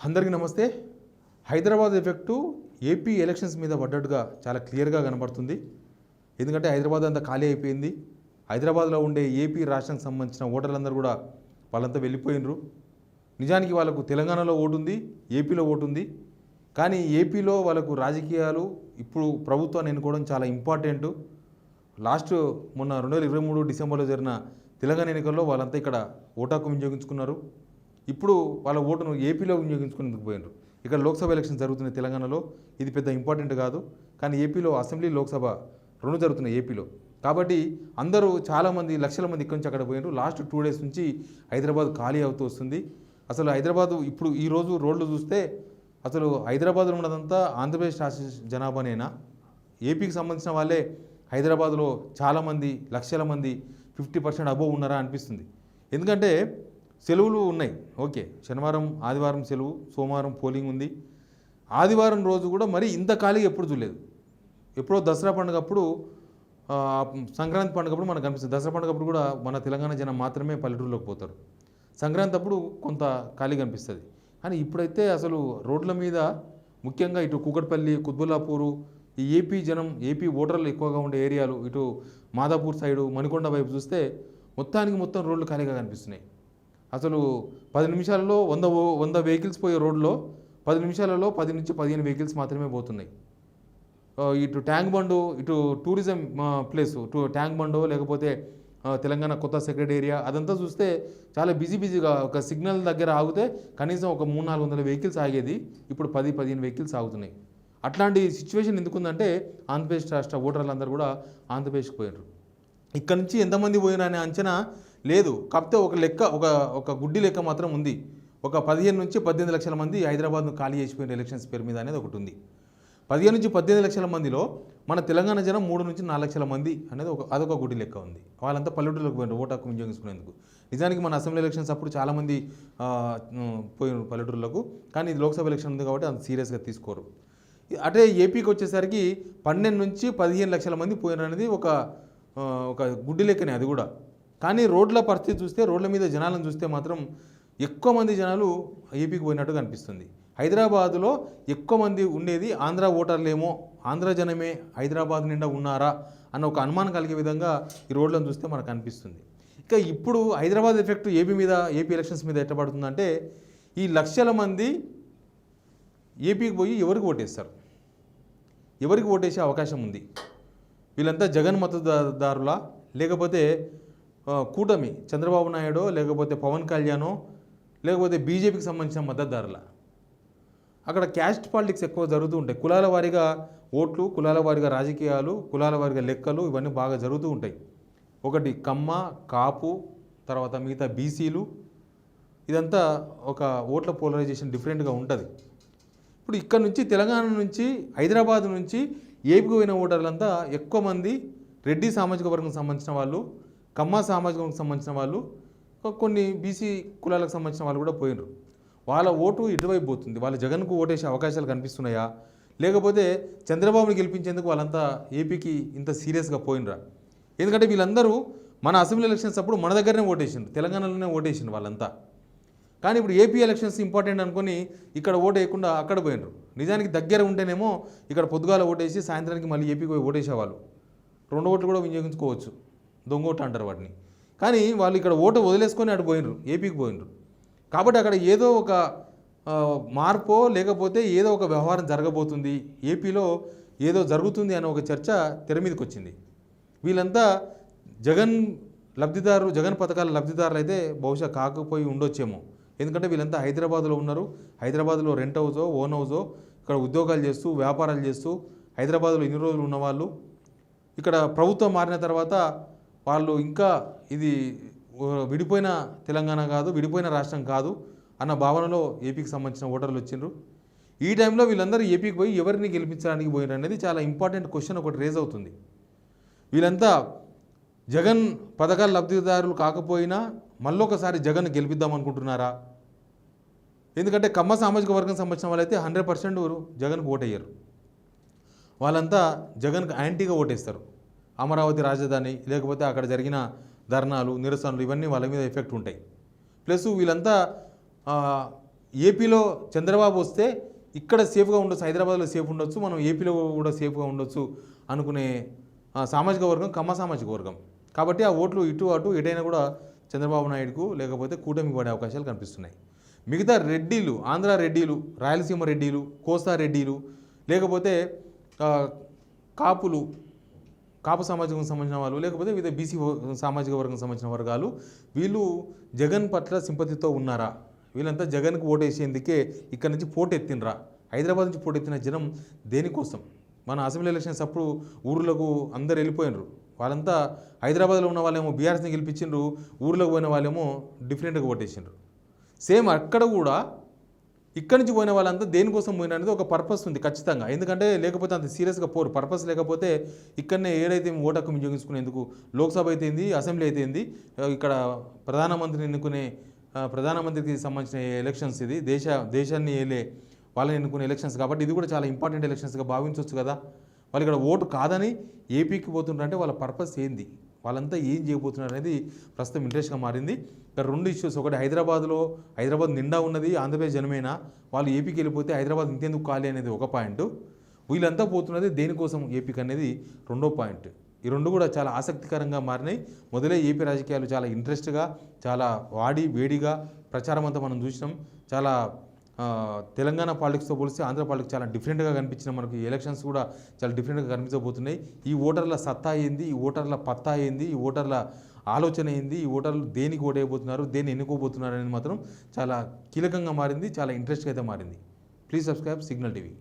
అందరికీ నమస్తే. Hyderabad effect AP elections మీద పడ్డట్టుగా చాలా క్లియర్గా కనబడుతుంది. ఎందుకంటే హైదరాబాద్ అంతా ఖాళీ అయిపోయింది. హైదరాబాద్లో ఉండే ఏపీ రాష్ట్రానికి సంబంధించిన ఓటర్లందరూ కూడా వాళ్ళంతా వెళ్ళిపోయినరు. నిజానికి వాళ్ళకు తెలంగాణలో ఓటు ఉంది, ఏపీలో ఓటు ఉంది. కానీ ఏపీలో వాళ్ళకు రాజకీయాలు ఇప్పుడు ప్రభుత్వాన్ని ఎన్నుకోవడం చాలా ఇంపార్టెంట్. మొన్న 2023 డిసెంబర్లో జరిగిన తెలంగాణ ఎన్నికల్లో వాళ్ళంతా ఇక్కడ ఓటాకు వినియోగించుకున్నారు. ఇప్పుడు వాళ్ళ ఓటును ఏపీలో వినియోగించుకునేందుకు పోయినారు. ఇక్కడ లోక్సభ ఎలక్షన్ జరుగుతున్నాయి తెలంగాణలో, ఇది పెద్ద ఇంపార్టెంట్ కాదు. కానీ ఏపీలో అసెంబ్లీ, లోక్సభ రెండు జరుగుతున్నాయి ఏపీలో. కాబట్టి అందరూ చాలామంది లక్షల మంది ఇక్కడి నుంచి అక్కడ పోయినారు. లాస్ట్ 2 డేస్ నుంచి హైదరాబాద్ ఖాళీ అవుతూ వస్తుంది. అసలు హైదరాబాద్ ఇప్పుడు ఈరోజు రోడ్లు చూస్తే అసలు హైదరాబాద్లో ఉన్నదంతా ఆంధ్రప్రదేశ్ రాష్ట్ర జనాభానేనా, ఏపీకి సంబంధించిన వాళ్ళే హైదరాబాద్లో చాలామంది లక్షల మంది 50% అబోవ్ ఉన్నారా అనిపిస్తుంది. ఎందుకంటే సెలవులు ఉన్నాయి, ఓకే, శనివారం ఆదివారం సెలవు, సోమవారం పోలింగ్ ఉంది. ఆదివారం రోజు కూడా మరి ఇంత ఖాళీగా ఎప్పుడు చూడలేదు. ఎప్పుడో దసరా పండుగప్పుడు, సంక్రాంతి పండుగప్పుడు మనకు కనిపిస్తుంది. దసరా పండుగప్పుడు కూడా మన తెలంగాణ జనం మాత్రమే పల్లెటూరులోకి పోతారు. సంక్రాంతి అప్పుడు కొంత ఖాళీ కనిపిస్తుంది. కానీ ఇప్పుడైతే అసలు రోడ్ల మీద, ముఖ్యంగా ఇటు కూకట్పల్లి, కుత్బుల్లాపూరు, ఈ ఏపీ జనం, ఏపీ ఓటర్లు ఎక్కువగా ఉండే ఏరియాలు, ఇటు మాదాపూర్ సైడు, మణికొండ వైపు చూస్తే మొత్తం రోడ్లు ఖాళీగా కనిపిస్తున్నాయి. అసలు 10 నిమిషాలలో 100 వెహికల్స్ పోయే రోడ్లో 10 నిమిషాలలో 10 నుంచి 15 వెహికల్స్ మాత్రమే పోతున్నాయి. ఇటు ట్యాంక్ బండు, ఇటు టూరిజం ప్లేసు, ట్యాంక్ బండు, లేకపోతే తెలంగాణ కొత్త సెక్రటేరియా, అదంతా చూస్తే చాలా బిజీగా, ఒక సిగ్నల్ దగ్గర ఆగితే కనీసం ఒక 300-400 వెహికల్స్ ఆగేది, ఇప్పుడు 10-15 వెహికల్స్ ఆగుతున్నాయి. అట్లాంటి సిచ్యువేషన్ ఎందుకుందంటే ఆంధ్రప్రదేశ్ రాష్ట్ర ఓటర్లందరూ కూడా ఆంధ్రప్రదేశ్కి పోయారు. ఇక్కడ నుంచి ఎంతమంది పోయినా అనే అంచనా లేదు. కాకపోతే ఒక గుడ్డి లెక్క మాత్రం ఉంది. ఒక 15 నుంచి 18 లక్షల మంది హైదరాబాద్ను ఖాళీ చేసిపోయిన ఎలక్షన్స్ పేరు మీద అనేది ఒకటి ఉంది. 15 నుంచి 18 లక్షల మందిలో మన తెలంగాణ జనం 3 నుంచి 4 లక్షల మంది అనేది అదొక గుడ్డి లెక్క ఉంది. వాళ్ళంతా పల్లెటూరులకు పోయినారు ఓటు హక్కు వినియోగించుకునేందుకు. నిజానికి మన అసెంబ్లీ ఎలక్షన్స్ అప్పుడు చాలామంది పోయినారు పల్లెటూరులకు. కానీ ఇది లోక్సభ ఎలక్షన్ ఉంది కాబట్టి అంత సీరియస్గా తీసుకోరు. అటే ఏపీకి వచ్చేసరికి 12 నుంచి 15 లక్షల మంది పోయినారు అనేది ఒక గుడ్డి లెక్కనే అది కూడా. కానీ రోడ్ల పరిస్థితి చూస్తే, రోడ్ల మీద జనాలను చూస్తే మాత్రం ఎక్కువ మంది జనాలు ఏపీకి పోయినట్టుగా అనిపిస్తుంది. హైదరాబాదులో ఎక్కువ మంది ఉండేది ఆంధ్ర ఓటర్లేమో, ఆంధ్ర జనమే హైదరాబాద్ నిండా ఉన్నారా అన్న ఒక అనుమానం కలిగే విధంగా ఈ రోడ్లను చూస్తే మనకు అనిపిస్తుంది. ఇక ఇప్పుడు హైదరాబాద్ ఎఫెక్ట్ ఏపీ ఎలక్షన్స్ మీద ఎట్లా పడుతుందంటే, ఈ లక్షల మంది ఏపీకి పోయి ఎవరికి ఓటేస్తారు, ఎవరికి ఓటేసే అవకాశం ఉంది? వీళ్ళంతా జగన్ మద్దతుదారులా, లేకపోతే కూటమి చంద్రబాబు నాయుడు, లేకపోతే పవన్ కళ్యాణో, లేకపోతే బీజేపీకి సంబంధించిన మద్దతుదారులా? అక్కడ క్యాస్ట్ పాలిటిక్స్ ఎక్కువ జరుగుతూ ఉంటాయి. కులాల వారీగా ఓట్లు, కులాల వారీగా రాజకీయాలు, కులాల వారీగా లెక్కలు, ఇవన్నీ బాగా జరుగుతూ ఉంటాయి. ఒకటి కమ్మ, కాపు, తర్వాత మిగతా బీసీలు, ఇదంతా ఒక ఓట్ల పోలరైజేషన్ డిఫరెంట్గా ఉంటుంది. ఇప్పుడు ఇక్కడ నుంచి తెలంగాణ నుంచి, హైదరాబాద్ నుంచి ఏపీకి పోయిన ఓటర్లంతా ఎక్కువ మంది రెడ్డి సామాజిక వర్గం సంబంధించిన వాళ్ళు, కమ్మ సామాజిక వర్గం సంబంధించిన వాళ్ళు, కొన్ని బీసీ కులాలకు సంబంధించిన వాళ్ళు కూడా పోయినరు. వాళ్ళ ఓటు ఇటువైపు పోతుంది. వాళ్ళ జగన్కు ఓటేసే అవకాశాలు కనిపిస్తున్నాయా, లేకపోతే చంద్రబాబుని గెలిపించేందుకు వాళ్ళంతా ఏపీకి ఇంత సీరియస్గా పోయినరా? ఎందుకంటే వీళ్ళందరూ మన అసెంబ్లీ ఎలక్షన్స్ అప్పుడు మన దగ్గరనే ఓటేసిండ్రు, తెలంగాణలోనే ఓటేసిండ్రు వాళ్ళంతా. కానీ ఇప్పుడు ఏపీ ఎలక్షన్స్ ఇంపార్టెంట్ అనుకుని ఇక్కడ ఓటు వేయకుండా అక్కడ పోయినరు. నిజానికి దగ్గర ఉంటేనేమో ఇక్కడ పొద్దుగాల ఓటేసి సాయంత్రానికి మళ్ళీ ఏపీకి పోయి ఓటేసేవాళ్ళు. 2 ఓట్లు కూడా వినియోగించుకోవచ్చు, దొంగ ఓట్లు అంటారు వాటిని. కానీ వాళ్ళు ఇక్కడ ఓటు వదిలేసుకొని అటు పోయినరు, ఏపీకి పోయినరు. కాబట్టి అక్కడ ఏదో ఒక మార్పో, లేకపోతే ఏదో ఒక వ్యవహారం జరగబోతుంది, ఏపీలో ఏదో జరుగుతుంది అనే ఒక చర్చ తెర మీదకి వచ్చింది. వీళ్ళంతా జగన్ పథకాల లబ్ధిదారులు అయితే బహుశా కాకపోయి ఉండొచ్చేమో. ఎందుకంటే వీళ్ళంతా హైదరాబాద్లో ఉన్నారు. హైదరాబాద్లో రెంట్ హౌజో, ఓన్ హౌజో, ఇక్కడ ఉద్యోగాలు చేస్తూ, వ్యాపారాలు చేస్తూ హైదరాబాద్లో ఇన్ని రోజులు ఉన్నవాళ్ళు, ఇక్కడ ప్రభుత్వం మారిన తర్వాత వాళ్ళు ఇంకా ఇది విడిపోయిన తెలంగాణ కాదు, విడిపోయిన రాష్ట్రం కాదు అన్న భావనలో ఏపీకి సంబంధించిన ఓటర్లు వచ్చిండ్రు. ఈ టైంలో వీళ్ళందరూ ఏపీకి పోయి ఎవరిని గెలిపించడానికి పోయినారు అనేది చాలా ఇంపార్టెంట్ క్వశ్చన్ ఒకటి రేజ్ అవుతుంది. వీళ్ళంతా జగన్ పథకాల లబ్ధిదారులు కాకపోయినా మళ్ళొకసారి జగన్ గెలిపిద్దాం అనుకుంటున్నారా? ఎందుకంటే కమ్మ సామాజిక వర్గం సంబంధించిన వాళ్ళైతే 100% జగన్కు ఓటయ్యారు. వాళ్ళంతా జగన్కు యాంటీగా ఓటేస్తారు. అమరావతి రాజధాని, లేకపోతే అక్కడ జరిగిన ధర్నాలు, నిరసనలు, ఇవన్నీ వాళ్ళ మీద ఎఫెక్ట్ ఉంటాయి. ప్లస్ వీళ్ళంతా ఏపీలో చంద్రబాబు వస్తే ఇక్కడ సేఫ్గా ఉండొచ్చు, హైదరాబాద్లో సేఫ్ ఉండొచ్చు, మనం ఏపీలో కూడా సేఫ్గా ఉండొచ్చు అనుకునే సామాజిక వర్గం కమ్మ సామాజిక వర్గం. కాబట్టి ఆ ఓట్లు ఇటు అటు ఎటైనా కూడా చంద్రబాబు నాయుడుకు లేకపోతే కూటమికి పడే అవకాశాలు కనిపిస్తున్నాయి. మిగతా రెడ్డిలు, ఆంధ్ర రెడ్డిలు, రాయలసీమ రెడ్డిలు, కోస్తా రెడ్డిలు, లేకపోతే కాపులు, కాపు సామాజికం సంబంధించిన వాళ్ళు, లేకపోతే వివిధ బీసీ సామాజిక వర్గం సంబంధించిన వర్గాలు, వీళ్ళు జగన్ పట్ల సింపతితో ఉన్నారా? వీళ్ళంతా జగన్కి ఓటేసేందుకే ఇక్కడ నుంచి పోటెత్తినరా? హైదరాబాద్ నుంచి పోటెత్తిన జనం దేనికోసం? మన అసెంబ్లీ ఎలక్షన్స్ అప్పుడు ఊర్లకు అందరు వెళ్ళిపోయినరు. వాళ్ళంతా హైదరాబాద్లో ఉన్న వాళ్ళేమో బీఆర్ఎస్ని గెలిపించిండ్రు, ఊర్లోకి పోయిన వాళ్ళేమో డిఫరెంట్గా ఓటేసిండ్రు. సేమ్ అక్కడ కూడా ఇక్కడి నుంచి పోయిన వాళ్ళంతా దేనికోసం పోయిన అనేది ఒక పర్పస్ ఉంది ఖచ్చితంగా. ఎందుకంటే లేకపోతే అంత సీరియస్గా పోరు. పర్పస్ లేకపోతే ఇక్కడనే ఏదైతే ఓటు హక్కు వినియోగించుకునేందుకు లోక్సభ అయితేంది, అసెంబ్లీ అయితేంది, ఇక్కడ ప్రధానమంత్రిని ఎన్నుకునే ప్రధానమంత్రికి సంబంధించిన ఎలక్షన్స్, ఇది దేశాన్ని ఏలే వాళ్ళని ఎన్నుకునే ఎలక్షన్స్. కాబట్టి ఇది కూడా చాలా ఇంపార్టెంట్ ఎలక్షన్స్గా భావించవచ్చు కదా. వాళ్ళు ఇక్కడ ఓటు కాదని ఏపీకి పోతుంటారంటే వాళ్ళ పర్పస్ ఏంది, వాళ్ళంతా ఏం చేయబోతున్నారు అనేది ప్రస్తుతం ఇంట్రెస్ట్గా మారింది. ఇక్కడ రెండు ఇష్యూస్, ఒకటి హైదరాబాద్ నిండా ఉన్నది ఆంధ్రప్రదేశ్ జనమేనా, వాళ్ళు ఏపీకి వెళ్ళిపోతే హైదరాబాద్ ఇంతెందుకు ఖాళీ అనేది ఒక పాయింట్, వీళ్ళంతా పోతున్నది దేనికోసం ఏపీకి అనేది రెండో పాయింట్. ఈ రెండు కూడా చాలా ఆసక్తికరంగా మారినాయి. మొదలై ఏపీ రాజకీయాలు చాలా ఇంట్రెస్ట్గా, చాలా వేడిగా ప్రచారం అంతా మనం చూసినాం. చాలా తెలంగాణ పాలిటిక్స్తో పోలిస్తే ఆంధ్ర పాలిటిక్స్ చాలా డిఫరెంట్గా కనిపించిన మనకి ఎలక్షన్స్ కూడా చాలా డిఫరెంట్గా కనిపించబోతున్నాయి. ఈ ఓటర్ల సత్తా ఏంది, ఈ ఓటర్ల పత్తా ఏంది, ఈ ఓటర్ల ఆలోచన ఏంది, ఈ ఓటర్లు దేనికి ఓటైపోతున్నారు, దేన్ని ఎన్నుకోబోతున్నారు అనేది మాత్రం చాలా కీలకంగా మారింది, చాలా ఇంట్రెస్ట్గా అయితే మారింది. Please subscribe signal TV.